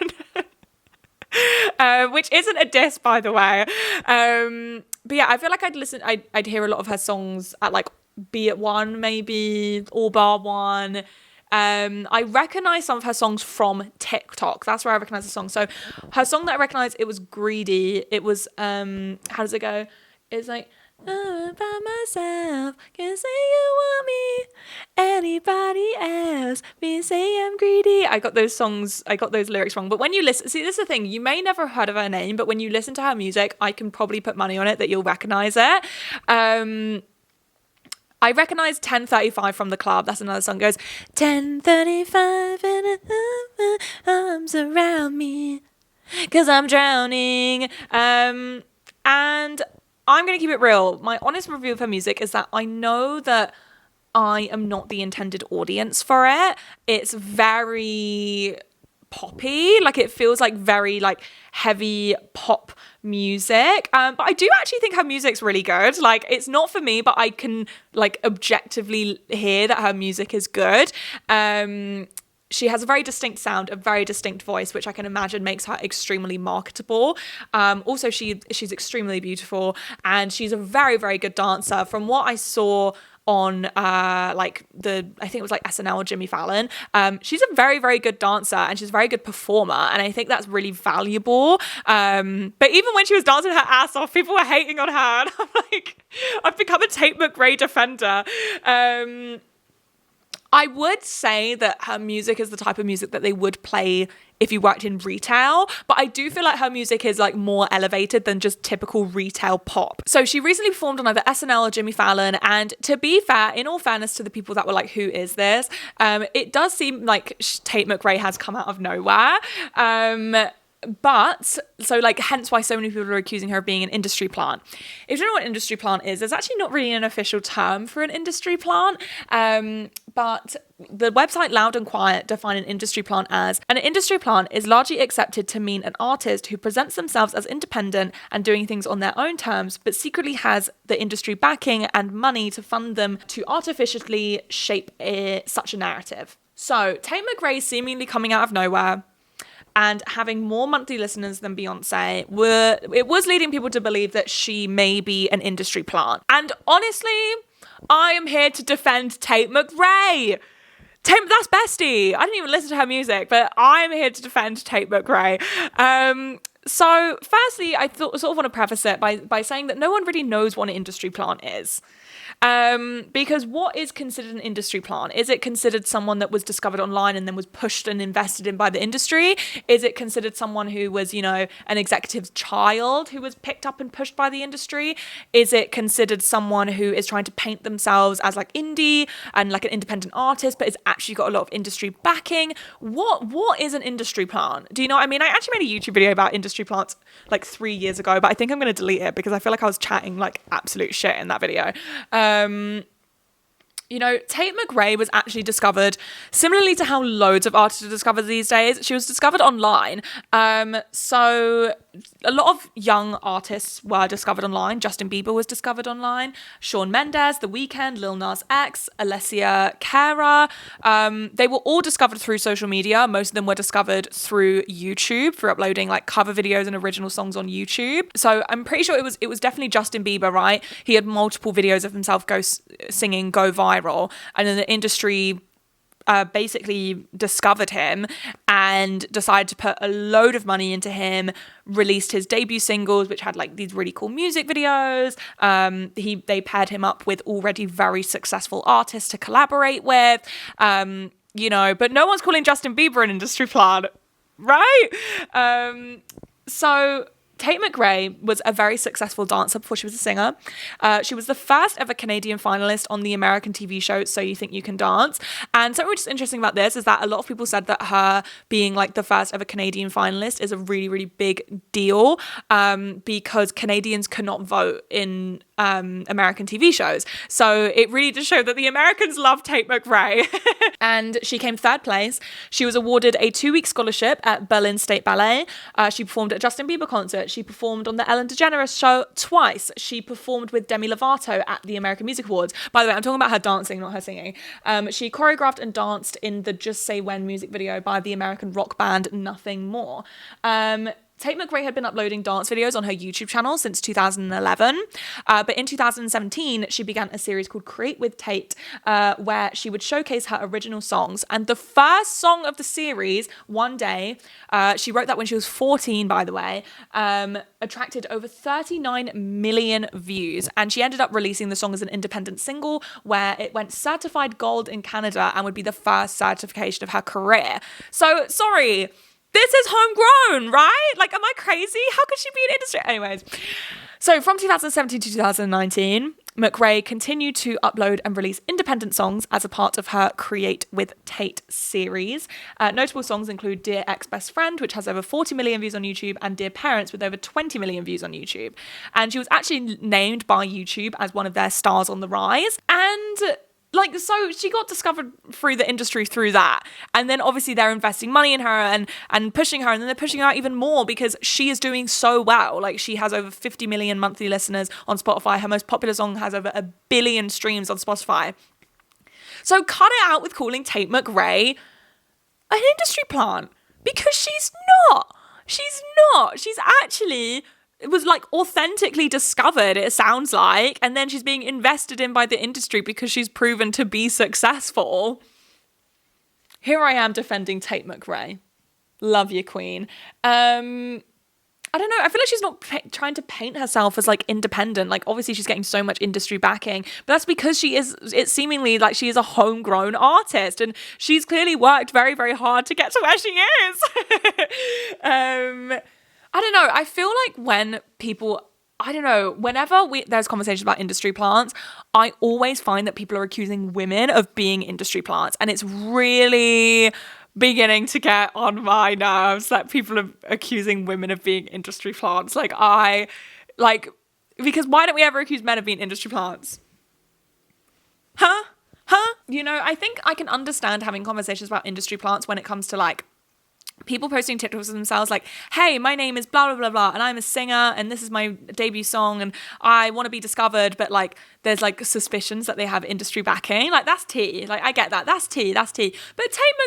Which isn't a diss, by the way. But yeah, I feel like I'd hear a lot of her songs at like Be It One, maybe, All Bar One. I recognize some of her songs from TikTok. That's where I recognize the song. So her song that I recognize, it was Greedy. It was, how does it go? It's like, I'm by myself, can't say you want me, anybody else, me say I'm greedy. I got those lyrics wrong. But when you listen, see, this is the thing, you may never have heard of her name, but when you listen to her music, I can probably put money on it that you'll recognize it. I recognize 10:35 from The Club. That's another song. It goes 10:35 and arms around me, 'cause I'm drowning. And I'm going to keep it real. My honest review of her music is that I know that I am not the intended audience for it. It's very poppy. Like, it feels like very like heavy pop music. But I do actually think her music's really good. Like, it's not for me, but I can like objectively hear that her music is good. She has a very distinct sound, a very distinct voice, which I can imagine makes her extremely marketable. Also, she's extremely beautiful, and she's a very, very good dancer. From what I saw on I think it was like SNL or Jimmy Fallon, she's a very, very good dancer, and she's a very good performer, and I think that's really valuable. But even when she was dancing her ass off, people were hating on her, and I'm like, I've become a Tate McRae defender. I would say that her music is the type of music that they would play if you worked in retail, but I do feel like her music is like more elevated than just typical retail pop. So she recently performed on either SNL or Jimmy Fallon, and to be fair, in all fairness to the people that were like, who is this? It does seem like Tate McRae has come out of nowhere. But so like hence why so many people are accusing her of being an industry plant. If you don't know what industry plant is, there's actually not really an official term for an industry plant. But the website Loud and Quiet define an industry plant as an industry plant is largely accepted to mean an artist who presents themselves as independent and doing things on their own terms, but secretly has the industry backing and money to fund them to artificially shape such a narrative. So Tate McRae seemingly coming out of nowhere and having more monthly listeners than Beyonce, it was leading people to believe that she may be an industry plant. And honestly, I am here to defend Tate McRae. That's bestie. I didn't even listen to her music, but I'm here to defend Tate McRae. So firstly, I sort of want to preface it by saying that no one really knows what an industry plant is. Because what is considered an industry plant? Is it considered someone that was discovered online and then was pushed and invested in by the industry? Is it considered someone who was, an executive's child who was picked up and pushed by the industry? Is it considered someone who is trying to paint themselves as like indie and like an independent artist, but has actually got a lot of industry backing? What is an industry plant? Do you know what I mean? I actually made a YouTube video about industry plants like 3 years ago, but I think I'm going to delete it because I feel like I was chatting like absolute shit in that video. Tate McRae was actually discovered similarly to how loads of artists are discovered these days. She was discovered online. So a lot of young artists were discovered online. Justin Bieber was discovered online. Shawn Mendes, The Weeknd, Lil Nas X, Alessia Cara. They were all discovered through social media. Most of them were discovered through YouTube, for uploading like cover videos and original songs on YouTube. So I'm pretty sure it was definitely Justin Bieber, right? He had multiple videos of himself singing go viral, and then the industry basically discovered him and decided to put a load of money into him, released his debut singles, which had like these really cool music videos. They paired him up with already very successful artists to collaborate with, but no one's calling Justin Bieber an industry plant, right? So Tate McRae was a very successful dancer before she was a singer. She was the first ever Canadian finalist on the American TV show So You Think You Can Dance. And something which is interesting about this is that a lot of people said that her being like the first ever Canadian finalist is a really, really big deal, because Canadians cannot vote in American TV shows. So it really does show that the Americans love Tate McRae. And she came third place. She was awarded a 2-week scholarship at Berlin State Ballet. She performed at a Justin Bieber concert. She performed on the Ellen DeGeneres show twice. She performed with Demi Lovato at the American Music Awards. By the way, I'm talking about her dancing, not her singing. She choreographed and danced in the Just Say When music video by the American rock band Nothing More. Tate McRae had been uploading dance videos on her YouTube channel since 2011, but in 2017, she began a series called Create with Tate, where she would showcase her original songs. And the first song of the series, One Day, she wrote that when she was 14, by the way, attracted over 39 million views. And she ended up releasing the song as an independent single, where it went certified gold in Canada and would be the first certification of her career. So, sorry, this is homegrown, right? Like, am I crazy? How could she be in industry? Anyways, so from 2017 to 2019, McRae continued to upload and release independent songs as a part of her Create with Tate series. Notable songs include Dear Ex-Best Friend, which has over 40 million views on YouTube, and Dear Parents, with over 20 million views on YouTube. And she was actually named by YouTube as one of their stars on the rise. And so she got discovered through the industry through that. And then obviously they're investing money in her and pushing her, and then they're pushing her out even more because she is doing so well. Like, she has over 50 million monthly listeners on Spotify. Her most popular song has over 1 billion streams on Spotify. So cut it out with calling Tate McRae an industry plant because she's not. She's not. She's actually, it was like authentically discovered, it sounds like, and then she's being invested in by the industry because she's proven to be successful. Here I am defending Tate McRae. Love you, queen. I don't know. I feel like she's not trying to paint herself as like independent. Like obviously she's getting so much industry backing, but that's because it's seemingly like she is a homegrown artist and she's clearly worked very, very hard to get to where she is. I don't know. I feel like when people, I don't know, whenever there's conversations about industry plants, I always find that people are accusing women of being industry plants. And it's really beginning to get on my nerves that people are accusing women of being industry plants. Because why don't we ever accuse men of being industry plants? Huh? You know, I think I can understand having conversations about industry plants when it comes to like people posting TikToks of themselves like, hey, my name is blah, blah, blah, blah, and I'm a singer, and this is my debut song, and I want to be discovered, but, like, there's, like, suspicions that they have industry backing. Like, that's tea. Like, I get that. That's tea. But Tate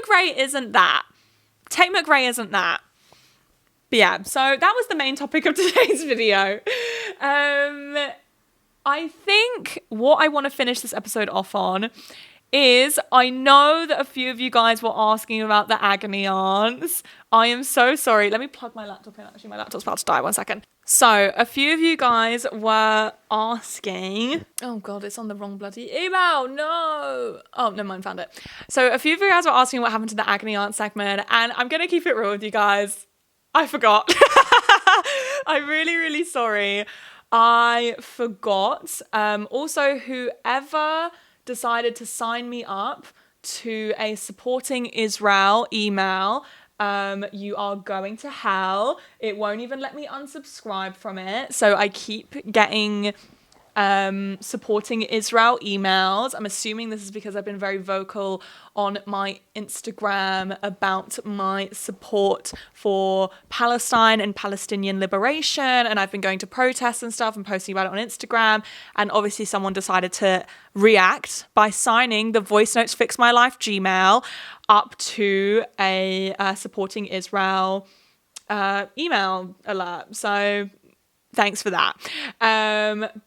McRae isn't that. But yeah, so that was the main topic of today's video. I think what I want to finish this episode off on is, I know that a few of you guys were asking about the Agony Aunts. I am so sorry. Let me plug my laptop in. Actually, my laptop's about to die. 1 second. So, a few of you guys were asking... Oh, God, it's on the wrong bloody email. No. Oh, never mind, found it. So, a few of you guys were asking what happened to the Agony Aunt segment, and I'm going to keep it real with you guys. I forgot. I'm really, really sorry. I forgot. Also, whoever decided to sign me up to a supporting Israel email, you are going to hell. It won't even let me unsubscribe from it. So I keep getting supporting Israel emails. I'm assuming this is because I've been very vocal on my Instagram about my support for Palestine and Palestinian liberation, and I've been going to protests and stuff and posting about it on Instagram, and obviously someone decided to react by signing the Voicenotes Fix My Life Gmail up to a supporting Israel email alert. So thanks for that.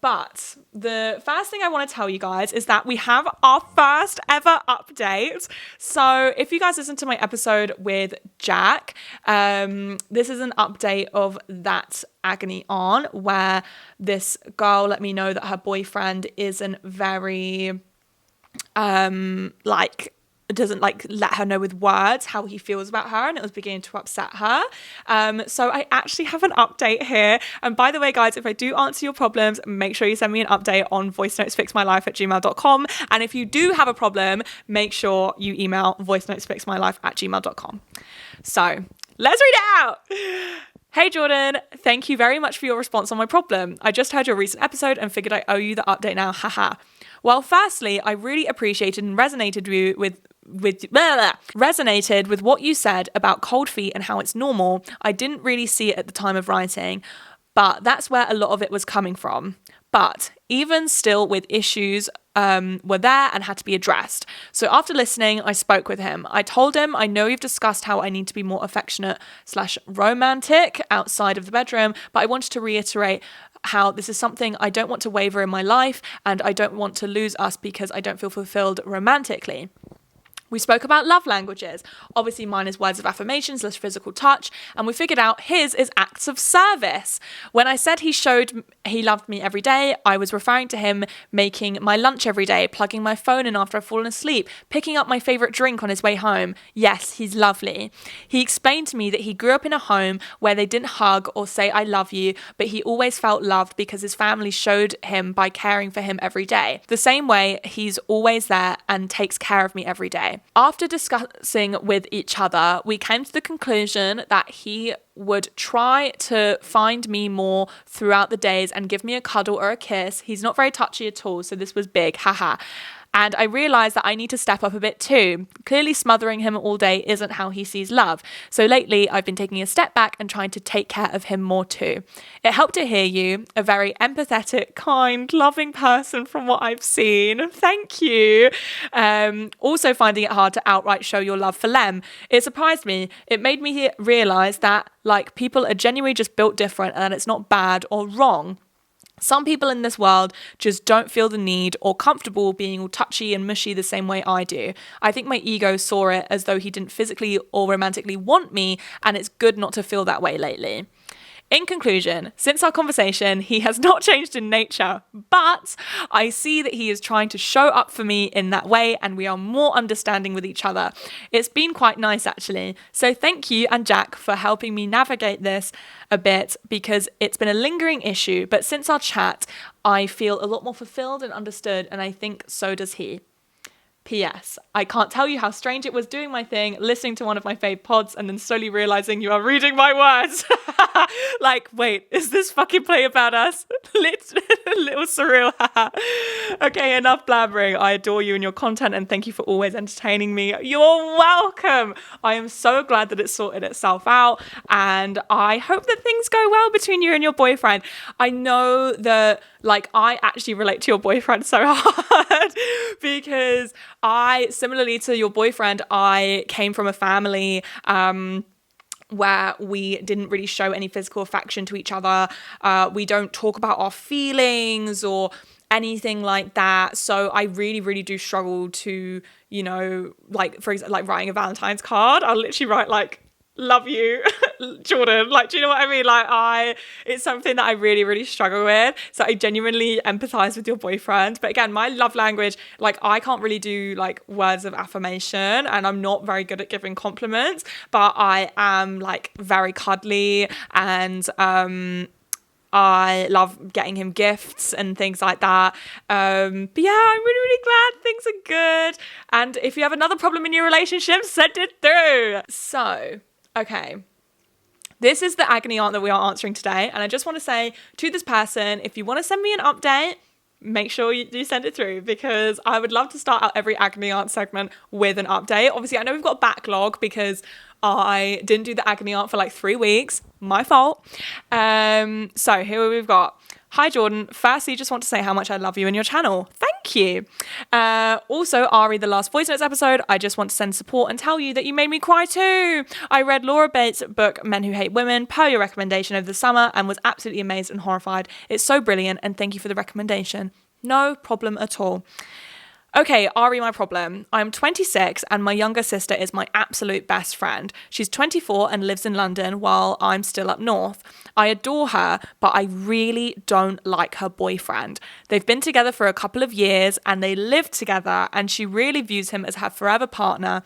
But the first thing I want to tell you guys is that we have our first ever update. So if you guys listen to my episode with Jack, this is an update of that Agony Aunt, where this girl let me know that her boyfriend isn't very, doesn't like let her know with words how he feels about her, and it was beginning to upset her. So I actually have an update here. And by the way, guys, if I do answer your problems, make sure you send me an update on voicenotesfixmylife@gmail.com. And if you do have a problem, make sure you email voicenotesfixmylife@gmail.com. So let's read it out. Hey Jordan, thank you very much for your response on my problem. I just heard your recent episode and figured I owe you the update now, haha. Well, firstly, I really appreciated and resonated with what you said about cold feet and how it's normal. I didn't really see it at the time of writing, but that's where a lot of it was coming from. But even still, with issues were there and had to be addressed. So after listening, I spoke with him. I told him, I know you've discussed how I need to be more affectionate/romantic outside of the bedroom, but I wanted to reiterate how this is something I don't want to waver in my life, and I don't want to lose us because I don't feel fulfilled romantically. We spoke about love languages. Obviously, mine is words of affirmation / physical touch, and we figured out his is acts of service. When I said he showed he loved me every day, I was referring to him making my lunch every day, plugging my phone in after I've fallen asleep, picking up my favorite drink on his way home. Yes, he's lovely. He explained to me that he grew up in a home where they didn't hug or say I love you, but he always felt loved because his family showed him by caring for him every day. The same way, he's always there and takes care of me every day. After discussing with each other, we came to the conclusion that he would try to find me more throughout the days and give me a cuddle or a kiss. He's not very touchy at all, so this was big, haha. And I realized that I need to step up a bit too. Clearly smothering him all day isn't how he sees love. So lately I've been taking a step back and trying to take care of him more too. It helped to hear you, a very empathetic, kind, loving person from what I've seen. Thank you. Also finding it hard to outright show your love for Lem. It surprised me. It made me realize that like people are genuinely just built different and that it's not bad or wrong. Some people in this world just don't feel the need or comfortable being all touchy and mushy the same way I do. I think my ego saw it as though he didn't physically or romantically want me, and it's good not to feel that way lately. In conclusion, since our conversation, he has not changed in nature, but I see that he is trying to show up for me in that way and we are more understanding with each other. It's been quite nice actually. So thank you and Jack for helping me navigate this a bit because it's been a lingering issue, but since our chat, I feel a lot more fulfilled and understood, and I think so does he. P.S. I can't tell you how strange it was doing my thing, listening to one of my fave pods and then slowly realizing you are reading my words. Like, wait, is this fucking play about us? Little surreal. Okay, enough blabbering. I adore you and your content and thank you for always entertaining me. You're welcome. I am so glad that it sorted itself out and I hope that things go well between you and your boyfriend. I know that like I actually relate to your boyfriend so hard because similarly to your boyfriend, I came from a family where we didn't really show any physical affection to each other. We don't talk about our feelings or anything like that. So I really, really do struggle to, you know, like for example, like writing a Valentine's card. I'll literally write like, love you, Jordan. Like, do you know what I mean? Like it's something that I really, really struggle with. So I genuinely empathize with your boyfriend. But again, my love language, like I can't really do like words of affirmation and I'm not very good at giving compliments, but I am like very cuddly and, I love getting him gifts and things like that. But yeah, I'm really, really glad things are good. And if you have another problem in your relationship, send it through. So, okay. This is the agony aunt that we are answering today. And I just want to say to this person, if you want to send me an update, make sure you send it through because I would love to start out every agony aunt segment with an update. Obviously, I know we've got a backlog because I didn't do the agony aunt for like 3 weeks. My fault. So here we've got, hi Jordan, firstly just want to say how much I love you and your channel. Thank you. Also, Ari, the last Voicenotes episode, I just want to send support and tell you that you made me cry too. I read Laura Bates' book Men Who Hate Women per your recommendation over the summer and was absolutely amazed and horrified. It's so brilliant and thank you for the recommendation. No problem at all. Okay, Ari, my problem. I'm 26 and my younger sister is my absolute best friend. She's 24 and lives in London while I'm still up north. I adore her, but I really don't like her boyfriend. They've been together for a couple of years and they live together and she really views him as her forever partner,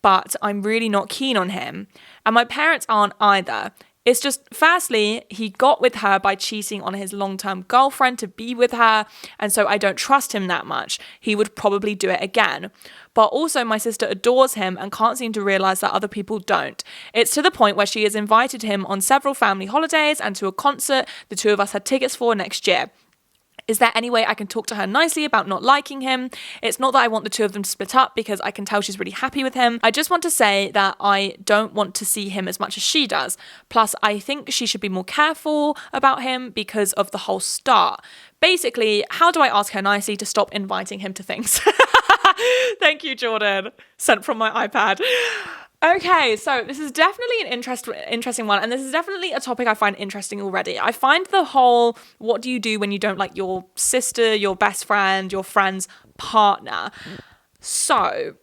but I'm really not keen on him. And my parents aren't either. It's just, firstly, he got with her by cheating on his long-term girlfriend to be with her, and so I don't trust him that much. He would probably do it again. But also, my sister adores him and can't seem to realize that other people don't. It's to the point where she has invited him on several family holidays and to a concert the two of us had tickets for next year. Is there any way I can talk to her nicely about not liking him? It's not that I want the two of them to split up because I can tell she's really happy with him. I just want to say that I don't want to see him as much as she does. Plus, I think she should be more careful about him because of the whole start. Basically, how do I ask her nicely to stop inviting him to things? Thank you, Jordan. Sent from my iPad. Okay, so this is definitely an interesting one, and this is definitely a topic I find interesting already. I find the whole, what do you do when you don't like your sister, your best friend, your friend's partner? So,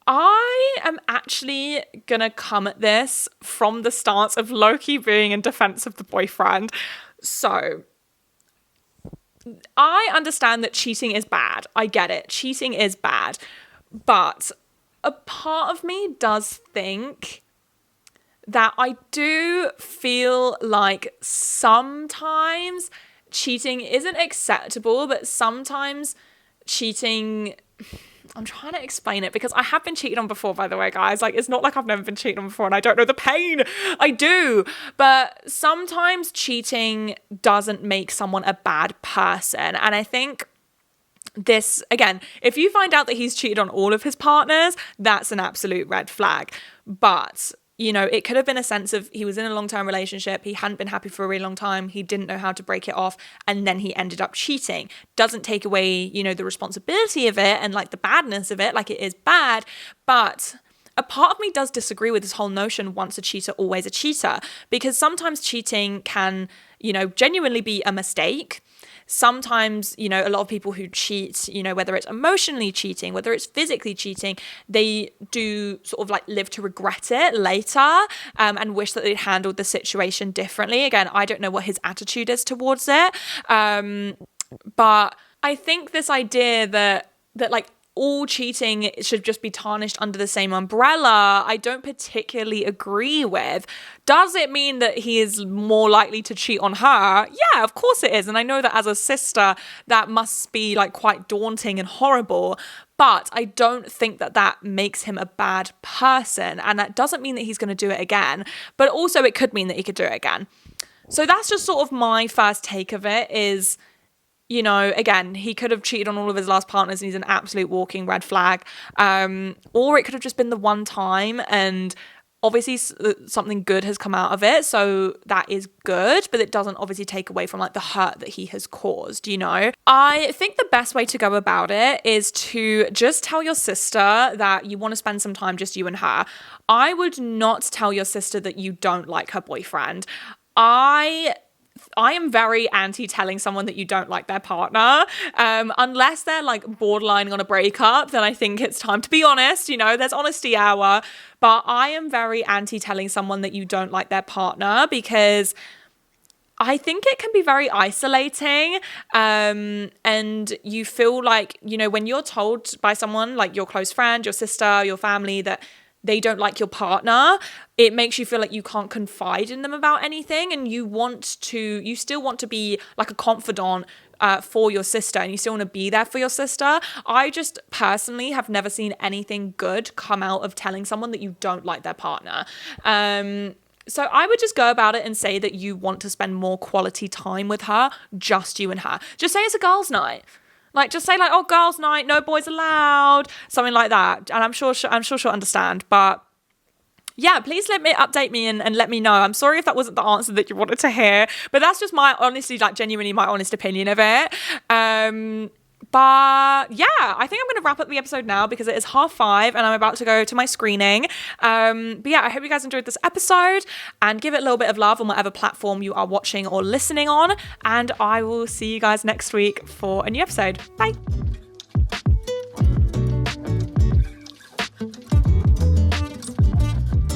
I am actually gonna come at this from the stance of low-key being in defense of the boyfriend. So, I understand that cheating is bad. I get it. Cheating is bad. But a part of me does think that I do feel like sometimes cheating isn't acceptable, but sometimes cheating, I'm trying to explain it because I have been cheated on before, by the way, guys. Like, it's not like I've never been cheated on before and I don't know the pain. I do. But sometimes cheating doesn't make someone a bad person. And I think this, again, if you find out that he's cheated on all of his partners, that's an absolute red flag. But it could have been a sense of he was in a long-term relationship, he hadn't been happy for a really long time, he didn't know how to break it off, and then he ended up cheating. Doesn't take away, the responsibility of it and like the badness of it, like it is bad, but a part of me does disagree with this whole notion, once a cheater, always a cheater, because sometimes cheating can, genuinely be a mistake. Sometimes, a lot of people who cheat, whether it's emotionally cheating, whether it's physically cheating, they do sort of like live to regret it later and wish that they'd handled the situation differently. Again, I don't know what his attitude is towards it. But I think this idea that like all cheating should just be tarnished under the same umbrella, I don't particularly agree with. Does it mean that he is more likely to cheat on her? Yeah, of course it is. And I know that as a sister, that must be like quite daunting and horrible. But I don't think that that makes him a bad person. And that doesn't mean that he's going to do it again. But also it could mean that he could do it again. So that's just sort of my first take of it is, again, he could have cheated on all of his last partners and he's an absolute walking red flag. Or it could have just been the one time and obviously something good has come out of it. So that is good, but it doesn't obviously take away from like the hurt that he has caused, I think the best way to go about it is to just tell your sister that you want to spend some time just you and her. I would not tell your sister that you don't like her boyfriend. I am very anti telling someone that you don't like their partner. Unless they're like borderlining on a breakup, then I think it's time to be honest. There's honesty hour. But I am very anti telling someone that you don't like their partner because I think it can be very isolating. And you feel like, when you're told by someone like your close friend, your sister, your family that they don't like your partner, it makes you feel like you can't confide in them about anything, and you still want to be like a confidant for your sister, and you still want to be there for your sister. I just personally have never seen anything good come out of telling someone that you don't like their partner. So I would just go about it and say that you want to spend more quality time with her, just you and her. Just say it's a girls' night. Like, just say like, oh, girls' night, no boys allowed, something like that. And I'm sure she'll understand. But yeah, please update me and let me know. I'm sorry if that wasn't the answer that you wanted to hear, but that's just genuinely my honest opinion of it. But yeah, I think I'm going to wrap up the episode now because it is 5:30 and I'm about to go to my screening. But yeah, I hope you guys enjoyed this episode and give it a little bit of love on whatever platform you are watching or listening on. And I will see you guys next week for a new episode. Bye.